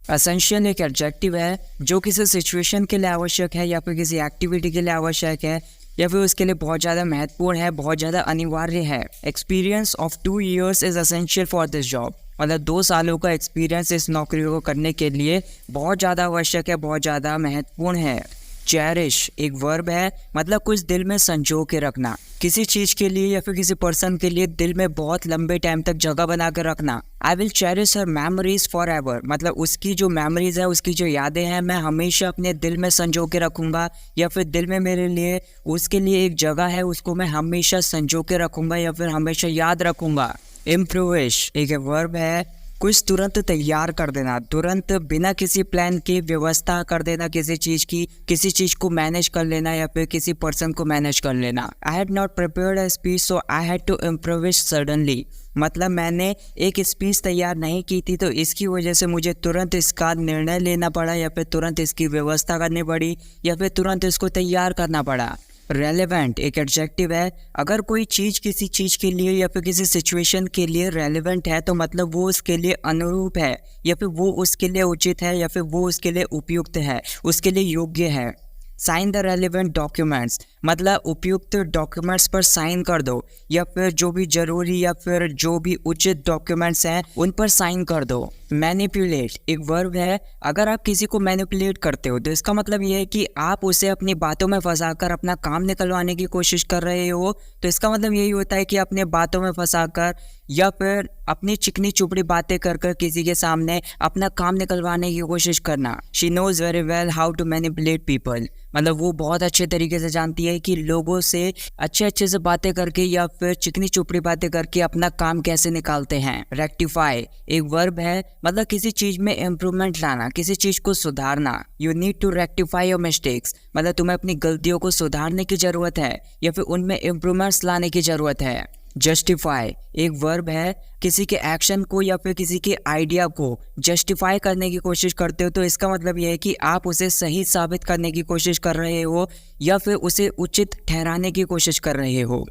Essential एक adjective है जो किसी सिचुएशन के लिए आवश्यक है या फिर किसी एक्टिविटी के लिए आवश्यक है या फिर उसके लिए बहुत ज़्यादा महत्वपूर्ण है, बहुत ज़्यादा अनिवार्य है। Experience of 2 years is essential for this job. मतलब 2 सालों का एक्सपीरियंस इस नौकरी को करने के लिए बहुत ज़्यादा आवश्यक है, बहुत ज़्यादा महत्वपूर्ण है। चेरिश एक वर्ब है, मतलब कुछ दिल में संजो के रखना, किसी चीज़ के लिए या फिर किसी पर्सन के लिए दिल में बहुत लंबे टाइम तक जगह बना कर रखना। I will cherish her memories for ever, मतलब उसकी जो मेमोरीज है, उसकी जो यादें हैं, मैं हमेशा अपने दिल में संजो के रखूँगा या फिर दिल में मेरे लिए उसके लिए एक जगह है, उसको मैं हमेशा संजो के रखूँगा या फिर हमेशा याद रखूँगा। इम्प्रोविश एक वर्ब है, कुछ तुरंत तैयार कर देना, तुरंत बिना किसी प्लान के व्यवस्था कर देना किसी चीज़ को मैनेज कर लेना या फिर किसी पर्सन को मैनेज कर लेना। I had not prepared a speech so I had to improvise suddenly, मतलब मैंने एक स्पीच तैयार नहीं की थी तो इसकी वजह से मुझे तुरंत इसका निर्णय लेना पड़ा या फिर तुरंत इसकी व्यवस्था करनी पड़ी या फिर तुरंत इसको तैयार करना पड़ा। रेलेवेंट एक एडजेक्टिव है, अगर कोई चीज़ किसी चीज़ के लिए या फिर किसी सिचुएशन के लिए रेलेवेंट है तो मतलब वो उसके लिए अनुरूप है या फिर वो उसके लिए उचित है या फिर वो उसके लिए उपयुक्त है, उसके लिए योग्य है। साइन द रेलिवेंट डॉक्यूमेंट्स, मतलब उपयुक्त डॉक्यूमेंट्स पर साइन कर दो या फिर जो भी जरूरी या फिर जो भी उचित डॉक्यूमेंट्स हैं उन पर साइन कर दो। मैनिपुलेट एक वर्ब है, अगर आप किसी को मैनिपुलेट करते हो तो इसका मतलब ये है कि आप उसे अपनी बातों में फंसाकर अपना काम निकलवाने की कोशिश कर रहे हो, तो इसका मतलब यही होता है कि अपने बातों में फंसाकर या फिर अपनी चिकनी चुपड़ी बातें कर कर किसी के सामने अपना काम निकलवाने की कोशिश करना। She knows very well how to manipulate people, मतलब वो बहुत अच्छे तरीके से जानती है कि लोगों से अच्छे से बातें करके या फिर चिकनी चुपड़ी बातें करके अपना काम कैसे निकालते हैं। रेक्टिफाई एक वर्ब है, मतलब किसी चीज़ में इम्प्रूवमेंट लाना, किसी चीज़ को सुधारना। You need to rectify your mistakes, मतलब तुम्हें अपनी गलतियों को सुधारने की ज़रूरत है या फिर उनमें इम्प्रूवमेंट्स लाने की ज़रूरत है। जस्टिफाई एक वर्ब है, किसी के एक्शन को या फिर किसी के आइडिया को जस्टिफाई करने की कोशिश करते हो तो इसका मतलब यह है कि आप उसे सही साबित करने की कोशिश कर रहे हो या फिर उसे उचित ठहराने की कोशिश कर रहे हो।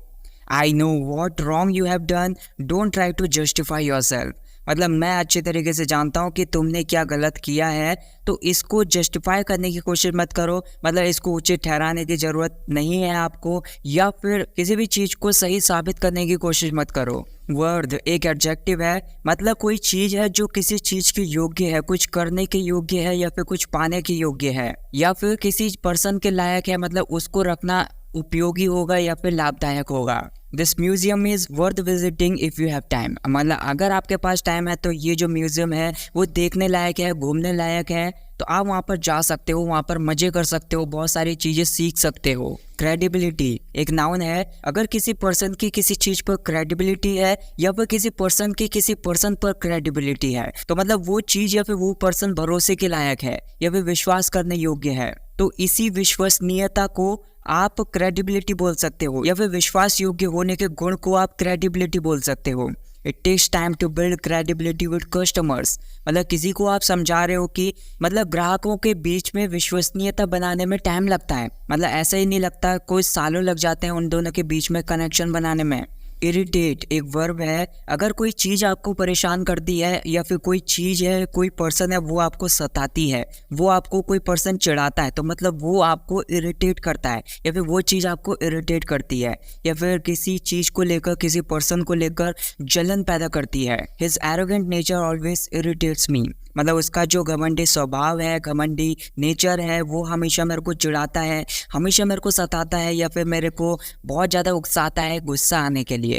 I know what wrong you have done, don't try to justify yourself, मतलब मैं अच्छे तरीके से जानता हूँ कि तुमने क्या गलत किया है तो इसको जस्टिफाई करने की कोशिश मत करो, मतलब इसको उचित ठहराने की ज़रूरत नहीं है आपको या फिर किसी भी चीज़ को सही साबित करने की कोशिश मत करो। वर्ड एक एडजेक्टिव है, मतलब कोई चीज़ है जो किसी चीज़ के योग्य है, कुछ करने के योग्य है या फिर कुछ पाने के योग्य है या फिर किसी पर्सन के लायक है, मतलब उसको रखना उपयोगी होगा या फिर लाभदायक होगा। This museum is worth visiting if you have time, मतलब अगर आपके पास टाइम है तो ये जो म्यूजियम है वो देखने लायक है, घूमने लायक है, तो आप वहाँ पर जा सकते हो, वहाँ पर मज़े कर सकते हो, बहुत सारी चीज़ें सीख सकते हो। क्रेडिबिलिटी एक नाउन है, अगर किसी पर्सन की किसी चीज़ पर क्रेडिबिलिटी है या फिर किसी पर्सन की किसी पर्सन पर क्रेडिबिलिटी है तो मतलब वो चीज़ या फिर वो पर्सन भरोसे के लायक है या फिर विश्वास करने योग्य है, तो इसी विश्वसनीयता को आप क्रेडिबिलिटी बोल सकते हो या फिर विश्वास योग्य होने के गुण को आप क्रेडिबिलिटी बोल सकते हो। It takes time to build credibility with customers, मतलब किसी को आप समझा रहे हो कि मतलब ग्राहकों के बीच में विश्वसनीयता बनाने में टाइम लगता है, मतलब ऐसा ही नहीं लगता, कोई सालों लग जाते हैं उन दोनों के बीच में कनेक्शन बनाने में। इरिटेट एक वर्ब है, अगर कोई चीज़ आपको परेशान करती है या फिर कोई चीज़ है, कोई पर्सन है वो आपको सताती है, वो आपको कोई पर्सन चिढ़ाता है तो मतलब वो आपको इरिटेट करता है या फिर वो चीज़ आपको इरिटेट करती है या फिर किसी चीज़ को लेकर किसी पर्सन को लेकर जलन पैदा करती है। His arrogant nature always irritates me, मतलब उसका जो घमंडी स्वभाव है, घमंडी नेचर है, वो हमेशा मेरे को चिढ़ाता है, हमेशा मेरे को सताता है या फिर मेरे को बहुत ज़्यादा उकसाता है गुस्सा आने के लिए।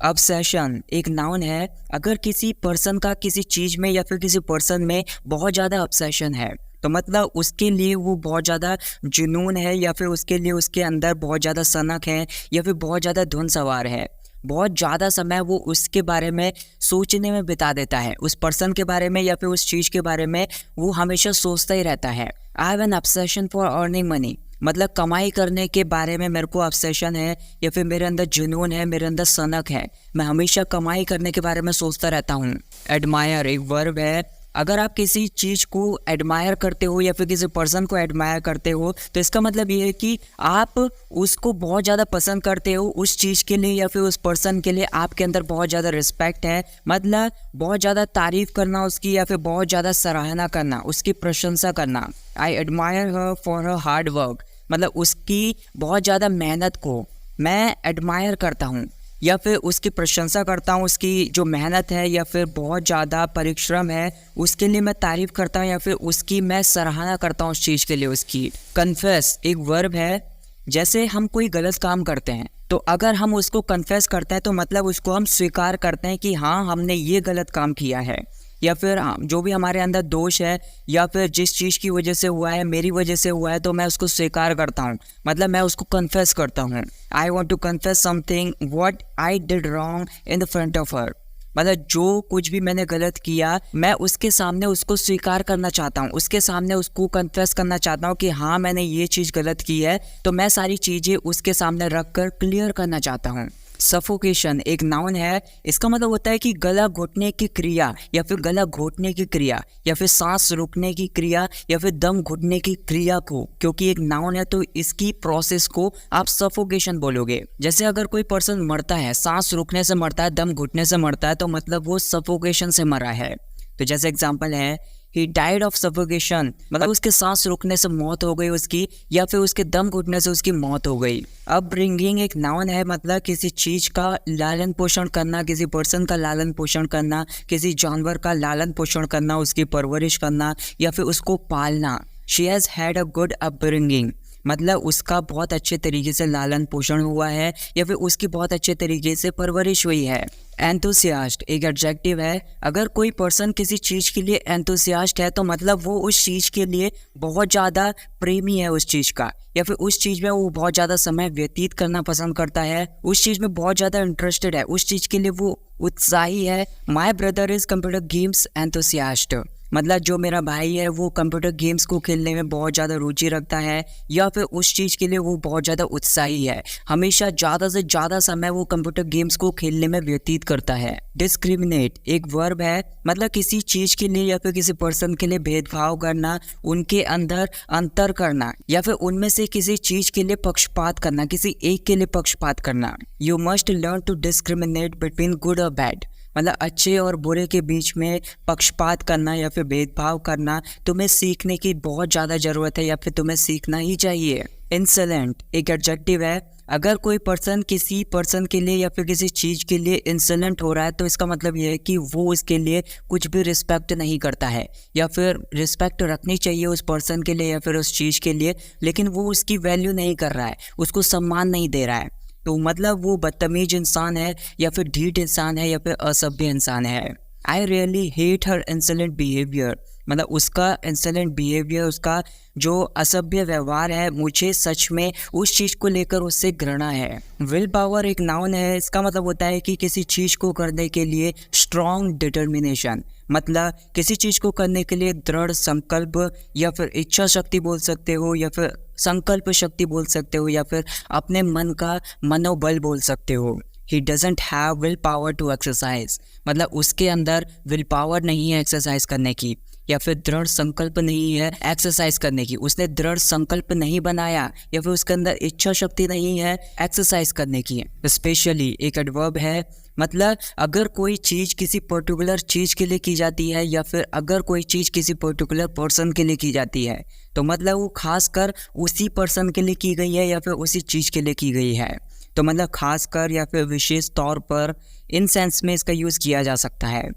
ऑब्सेशन एक नाउन है, अगर किसी पर्सन का किसी चीज़ में या फिर किसी पर्सन में बहुत ज़्यादा ऑब्सेशन है तो मतलब उसके लिए वो बहुत ज़्यादा जुनून है या फिर उसके लिए उसके अंदर बहुत ज़्यादा सनक है या फिर बहुत ज़्यादा धुन सवार है, बहुत ज़्यादा समय वो उसके बारे में सोचने में बिता देता है, उस पर्सन के बारे में या फिर उस चीज़ के बारे में वो हमेशा सोचता ही रहता है। I have an obsession for earning money, मतलब कमाई करने के बारे में मेरे को ऑब्सेशन है या फिर मेरे अंदर जुनून है, मेरे अंदर सनक है, मैं हमेशा कमाई करने के बारे में सोचता रहता हूँ। एडमायर एक वर्ब है, अगर आप किसी चीज़ को एडमायर करते हो या फिर किसी पर्सन को एडमायर करते हो तो इसका मतलब ये है कि आप उसको बहुत ज़्यादा पसंद करते हो उस चीज़ के लिए या फिर उस पर्सन के लिए आपके अंदर बहुत ज़्यादा रिस्पेक्ट है। मतलब बहुत ज़्यादा तारीफ़ करना उसकी या फिर बहुत ज़्यादा सराहना करना, उसकी प्रशंसा करना। I admire her for her hard work, मतलब उसकी बहुत ज़्यादा मेहनत को मैं एडमायर करता हूँ या फिर उसकी प्रशंसा करता हूँ, उसकी जो मेहनत है या फिर बहुत ज़्यादा परिश्रम है उसके लिए मैं तारीफ़ करता हूँ या फिर उसकी मैं सराहना करता हूँ उस चीज़ के लिए उसकी। कन्फेस एक वर्ब है, जैसे हम कोई गलत काम करते हैं तो अगर हम उसको कन्फेस करते हैं तो मतलब उसको हम स्वीकार करते हैं कि हाँ हमने ये गलत काम किया है, या फिर जो भी हमारे अंदर दोष है या फिर जिस चीज़ की वजह से हुआ है, मेरी वजह से हुआ है, तो मैं उसको स्वीकार करता हूँ, मतलब मैं उसको कन्फेस करता हूँ। I want to confess something what I did wrong in the front of her, मतलब जो कुछ भी मैंने गलत किया मैं उसके सामने उसको स्वीकार करना चाहता हूँ, उसके सामने उसको कन्फेस करना चाहता हूँ कि हाँ मैंने ये चीज़ गलत की है, तो मैं सारी चीज़ें उसके सामने रख कर क्लियर करना चाहता हूँ। सफोकेशन एक नाउन है, इसका मतलब होता है कि गला घोटने की क्रिया या फिर गला घोटने की क्रिया या फिर सांस रुकने की क्रिया या फिर दम घुटने की क्रिया को, क्योंकि एक नाउन है तो इसकी प्रोसेस को आप सफोकेशन बोलोगे। जैसे अगर कोई पर्सन मरता है, सांस रुकने से मरता है, दम घुटने से मरता है, तो मतलब वो सफोकेशन से मरा है। तो जैसे एग्जाम्पल है ही डाइड ऑफ सफोकेशन, मतलब उसके सांस रुकने से मौत हो गई उसकी या फिर उसके दम घुटने से उसकी मौत हो गई। अब ब्रिंगिंग एक नाउन है, मतलब किसी चीज़ का लालन पोषण करना, किसी पर्सन का लालन पोषण करना, किसी जानवर का लालन पोषण करना, उसकी परवरिश करना या फिर उसको पालना। She has had a good upbringing, मतलब उसका बहुत अच्छे तरीके से लालन पोषण हुआ है या फिर उसकी बहुत अच्छे तरीके से परवरिश हुई है। एंथुसियास्ट एक एडजेक्टिव है, अगर कोई पर्सन किसी चीज़ के लिए एंथुसियास्ट है तो मतलब वो उस चीज़ के लिए बहुत ज़्यादा प्रेमी है उस चीज़ का, या फिर उस चीज़ में वो बहुत ज़्यादा समय व्यतीत करना पसंद करता है, उस चीज़ में बहुत ज़्यादा इंटरेस्टेड है, उस चीज़ के लिए वो उत्साही है। My brother is computer games enthusiast, मतलब जो मेरा भाई है वो कंप्यूटर गेम्स को खेलने में बहुत ज़्यादा रुचि रखता है या फिर उस चीज़ के लिए वो बहुत ज़्यादा उत्साही है, हमेशा ज़्यादा से ज़्यादा समय वो कंप्यूटर गेम्स को खेलने में व्यतीत करता है। डिस्क्रिमिनेट एक वर्ब है, मतलब किसी चीज़ के लिए या फिर किसी पर्सन के लिए भेदभाव करना, उनके अंदर अंतर करना या फिर उनमें से किसी चीज़ के लिए पक्षपात करना, किसी एक के लिए पक्षपात करना। You must learn to discriminate between good और बैड, मतलब अच्छे और बुरे के बीच में पक्षपात करना या फिर भेदभाव करना तुम्हें सीखने की बहुत ज़्यादा ज़रूरत है या फिर तुम्हें सीखना ही चाहिए। इंसलेंट एक एडजेक्टिव है, अगर कोई पर्सन किसी पर्सन के लिए या फिर किसी चीज़ के लिए इंसलेंट हो रहा है तो इसका मतलब ये है कि वो उसके लिए कुछ भी रिस्पेक्ट नहीं करता है या फिर रिस्पेक्ट रखनी चाहिए उस पर्सन के लिए या फिर उस चीज़ के लिए, लेकिन वो उसकी वैल्यू नहीं कर रहा है, उसको सम्मान नहीं दे रहा है, तो मतलब वो बदतमीज इंसान है या फिर ढीठ इंसान है या फिर असभ्य इंसान है। I really hate her insolent behaviour, मतलब उसका इंसलेंट बिहेवियर, उसका जो असभ्य व्यवहार है, मुझे सच में उस चीज़ को लेकर उससे घृणा है। विल पावर एक नाउन है, इसका मतलब होता है कि किसी चीज़ को करने के लिए स्ट्रॉन्ग डिटर्मिनेशन, मतलब किसी चीज़ को करने के लिए दृढ़ संकल्प या फिर इच्छा शक्ति बोल सकते हो या फिर संकल्प शक्ति बोल सकते हो या फिर अपने मन का मनोबल बोल सकते हो। He doesn't have will power to exercise, मतलब उसके अंदर विल पावर नहीं है एक्सरसाइज करने की या फिर दृढ़ संकल्प नहीं है एक्सरसाइज करने की, उसने दृढ़ संकल्प नहीं बनाया या फिर उसके अंदर इच्छा शक्ति नहीं है एक्सरसाइज करने की। स्पेशली एक एडवर्ब है, मतलब अगर कोई चीज़ किसी पर्टिकुलर चीज़ के लिए की जाती है या फिर अगर कोई चीज़ किसी पर्टिकुलर पर्सन के लिए की जाती है तो मतलब वो खासकर उसी पर्सन के लिए की गई है या फिर उसी चीज़ के लिए की गई है, तो मतलब खासकर या फिर विशेष तौर पर इन सेंस में इसका यूज़ किया जा सकता है।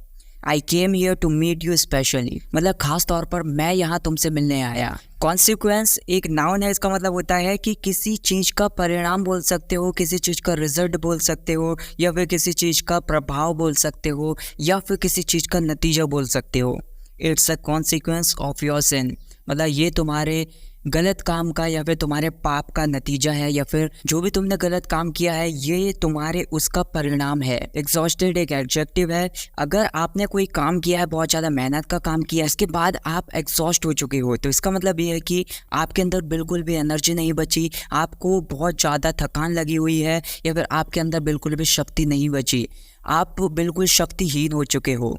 I came here to meet you specially, मतलब खास तौर पर मैं यहाँ तुमसे मिलने आया। कॉन्सिक्वेंस एक नाउन है, इसका मतलब होता है कि किसी चीज़ का परिणाम बोल सकते हो, किसी चीज़ का रिजल्ट बोल सकते हो या फिर किसी चीज़ का प्रभाव बोल सकते हो या फिर किसी चीज़ का नतीजा बोल सकते हो। It's a consequence of your sin, मतलब ये तुम्हारे गलत काम का या फिर तुम्हारे पाप का नतीजा है या फिर जो भी तुमने गलत काम किया है ये तुम्हारे उसका परिणाम है। एग्जॉस्टेड एक एडजेक्टिव है, अगर आपने कोई काम किया है, बहुत ज़्यादा मेहनत का काम किया है, इसके बाद आप एग्जॉस्ट हो चुके हो तो इसका मतलब ये है कि आपके अंदर बिल्कुल भी एनर्जी नहीं बची, आपको बहुत ज़्यादा थकान लगी हुई है या फिर आपके अंदर बिल्कुल भी शक्ति नहीं बची, आप बिल्कुल शक्तिहीन हो चुके हो।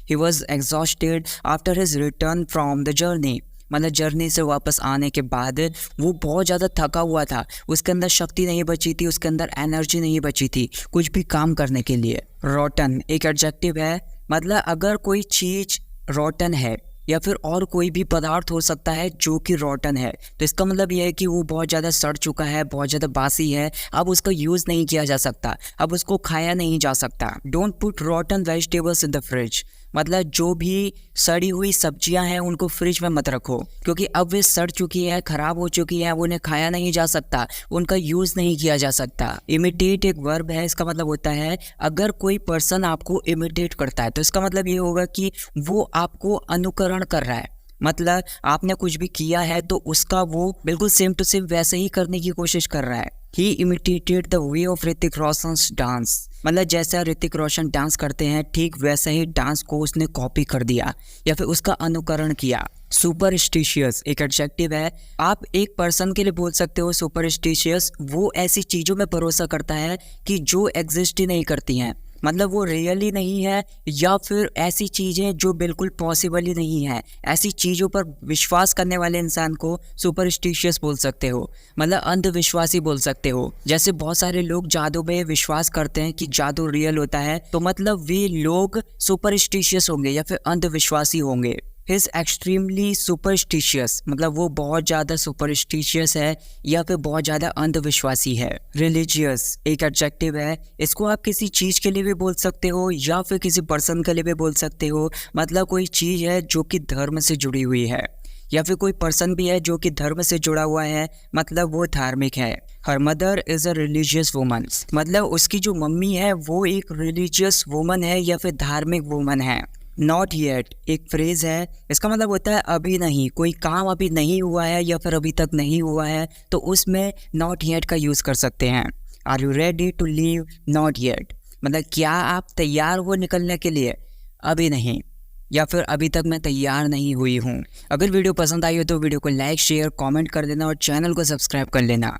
He was exhausted after his return from the journey. मतलब जर्नी से वापस आने के बाद वो बहुत ज़्यादा थका हुआ था, उसके अंदर शक्ति नहीं बची थी, उसके अंदर एनर्जी नहीं बची थी कुछ भी काम करने के लिए। रॉटन एक एडजेक्टिव है, मतलब अगर कोई चीज़ रॉटन है या फिर और कोई भी पदार्थ हो सकता है जो कि रॉटन है, तो इसका मतलब यह है कि वो बहुत ज़्यादा सड़ चुका है, बहुत ज़्यादा बासी है, अब उसका यूज़ नहीं किया जा सकता, अब उसको खाया नहीं जा सकता। Don't put रॉटन vegetables in the fridge, मतलब जो भी सड़ी हुई सब्जियां हैं उनको फ्रिज में मत रखो, क्योंकि अब वे सड़ चुकी है, ख़राब हो चुकी है, उन्हें खाया नहीं जा सकता, उनका यूज़ नहीं किया जा सकता। इमिटेट एक वर्ब है, इसका मतलब होता है अगर कोई पर्सन आपको इमिटेट करता है तो इसका मतलब ये होगा कि वो आपको अनुकरण कर रहा है, मतलब आपने कुछ भी किया है तो उसका वो बिल्कुल सेम टू सेम वैसे ही करने की कोशिश कर रहा है। He imitated the way of Hrithik Roshan's dance, मतलब जैसा ऋतिक रोशन डांस करते हैं ठीक वैसा ही डांस को उसने कॉपी कर दिया या फिर उसका अनुकरण किया। सुपरस्टिशियस एक एडजेक्टिव है, आप एक पर्सन के लिए बोल सकते हो सुपरस्टिशियस, वो ऐसी चीज़ों में भरोसा करता है कि जो एग्जिस्ट ही नहीं करती हैं, मतलब वो रियली नहीं है, या फिर ऐसी चीज़ें जो बिल्कुल पॉसिबल ही नहीं है, ऐसी चीज़ों पर विश्वास करने वाले इंसान को सुपरस्टिशियस बोल सकते हो, मतलब अंधविश्वासी बोल सकते हो। जैसे बहुत सारे लोग जादू में विश्वास करते हैं कि जादू रियल होता है, तो मतलब वे लोग सुपरस्टिशियस होंगे या फिर अंधविश्वासी होंगे। इज एक्सट्रीमली सुपरस्टिशियस, मतलब वो बहुत ज़्यादा सुपरस्टिशियस है या फिर बहुत ज़्यादा अंधविश्वासी है। रिलीजियस एक एडजेक्टिव है, इसको आप किसी चीज़ के लिए भी बोल सकते हो या फिर किसी पर्सन के लिए भी बोल सकते हो, मतलब कोई चीज़ है जो कि धर्म से जुड़ी हुई है, या फिर कोई पर्सन भी है जो कि धर्म से जुड़ा हुआ है, मतलब वो धार्मिक है। Her mother is a religious woman, मतलब उसकी जो मम्मी है वो एक रिलीजियस वुमन है या फिर धार्मिक वुमन है। नॉट येट एक फ्रेज़ है, इसका मतलब होता है अभी नहीं, कोई काम अभी नहीं हुआ है या फिर अभी तक नहीं हुआ है, तो उसमें नॉट येट का यूज़ कर सकते हैं। Are you ready to leave? Not yet, मतलब क्या आप तैयार हो निकलने के लिए? अभी नहीं, या फिर अभी तक मैं तैयार नहीं हुई हूँ। अगर वीडियो पसंद आई हो तो वीडियो को लाइक शेयर कमेंट कर देना और चैनल को सब्सक्राइब कर लेना।